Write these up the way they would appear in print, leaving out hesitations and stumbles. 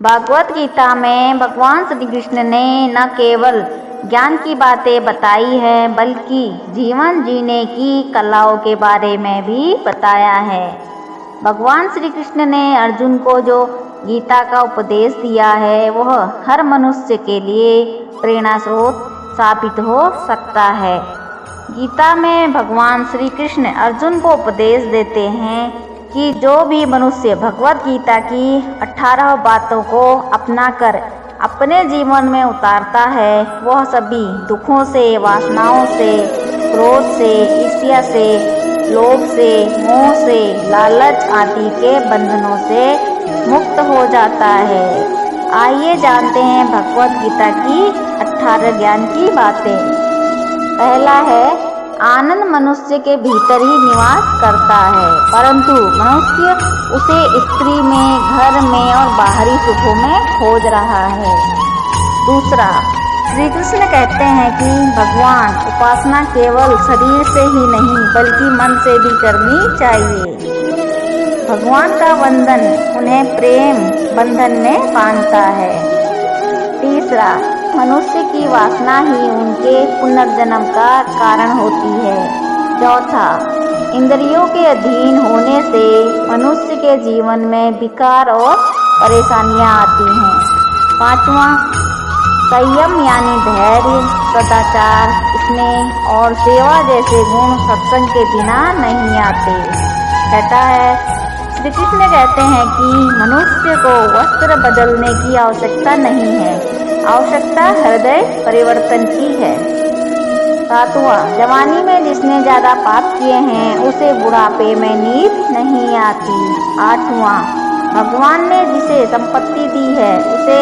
भागवत गीता में भगवान श्री कृष्ण ने न केवल ज्ञान की बातें बताई है बल्कि जीवन जीने की कलाओं के बारे में भी बताया है। भगवान श्री कृष्ण ने अर्जुन को जो गीता का उपदेश दिया है वह हर मनुष्य के लिए प्रेरणा स्रोत साबित हो सकता है। गीता में भगवान श्री कृष्ण अर्जुन को उपदेश देते हैं कि जो भी मनुष्य भगवत गीता की 18 बातों को अपनाकर अपने जीवन में उतारता है वह सभी दुखों से, वासनाओं से, क्रोध से, ईर्ष्या से, लोभ से, मोह से, लालच आदि के बंधनों से मुक्त हो जाता है। आइए जानते हैं भगवत गीता की 18 ज्ञान की बातें। पहला है, आनंद मनुष्य के भीतर ही निवास करता है, परंतु मनुष्य उसे स्त्री में, घर में और बाहरी सुखों में खोज रहा है। दूसरा, श्री कृष्ण कहते हैं कि भगवान उपासना केवल शरीर से ही नहीं बल्कि मन से भी करनी चाहिए। भगवान का वंदन उन्हें प्रेम बंधन में बांधता है। तीसरा, मनुष्य की वासना ही उनके पुनर्जन्म का कारण होती है। चौथा, इंद्रियों के अधीन होने से मनुष्य के जीवन में विकार और परेशानियां आती हैं। पांचवा, संयम यानी धैर्य, सदाचार, स्नेह और सेवा जैसे गुण सत्संग के बिना नहीं आते। छठा है, श्री कृष्ण कहते हैं कि मनुष्य को वस्त्र बदलने की आवश्यकता नहीं है, आवश्यकता हृदय परिवर्तन की है। सातवां, जवानी में जिसने ज्यादा पाप किए हैं उसे बुढ़ापे में नींद नहीं आती। आठवां, भगवान ने जिसे संपत्ति दी है उसे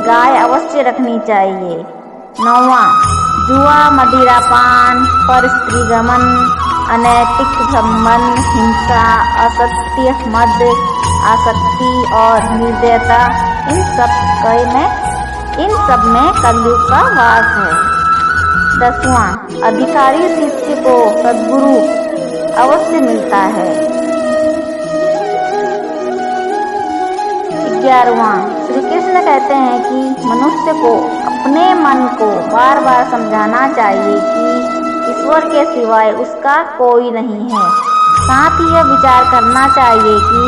गाय अवश्य रखनी चाहिए। नौवां, जुआ, मदिरापान, पर स्त्री गमन, अनैतिक संबंध, हिंसा, असत्य, मद, आसक्ति और निर्दयता इन सब में कलयुग का वास है। 10वां, अधिकारी शिष्य को सद्गुरु अवश्य मिलता है। 11वां, श्री कृष्ण कहते हैं कि मनुष्य को अपने मन को बार बार समझाना चाहिए कि ईश्वर के सिवाय उसका कोई नहीं है। साथ ही यह विचार करना चाहिए कि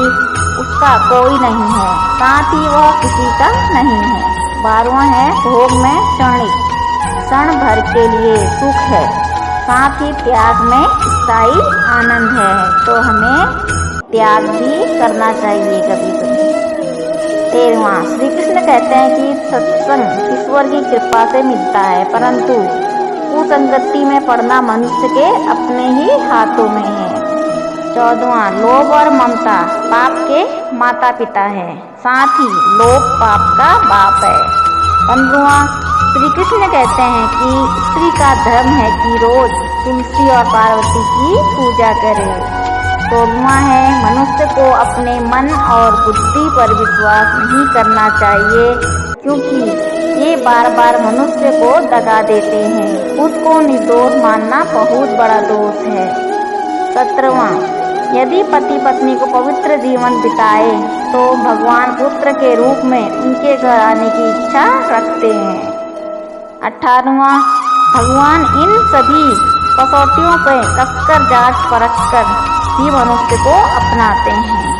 उसका कोई नहीं है, साथ ही वह किसी का नहीं है। 12वां है, भोग में क्षणिक, क्षण भर के लिए सुख है, साथ ही त्याग में स्थायी आनंद है, तो हमें त्याग भी करना चाहिए कभी कभी। 13वां, श्री कृष्ण कहते हैं कि सत्संग ईश्वर की कृपा से मिलता है, परंतु कुसंगति में पड़ना मनुष्य के अपने ही हाथों में है। 14वां, लोभ और ममता पाप के माता पिता है, साथ ही लोभ पाप का बाप है। 15वां, श्री कृष्ण कहते हैं कि स्त्री का धर्म है कि रोज तुलसी और पार्वती की पूजा करे। 16वां है, मनुष्य को अपने मन और बुद्धि पर विश्वास नहीं करना चाहिए क्योंकि ये बार बार मनुष्य को दगा देते हैं। खुद को निर्दोष मानना बहुत बड़ा दोष है। 17वां, यदि पति पत्नी को पवित्र जीवन बिताए तो भगवान पुत्र के रूप में उनके घर आने की इच्छा रखते हैं। 18वां, भगवान इन सभी कसौटियों पर कसकर जांच परख कर ही मनुष्य को अपनाते हैं।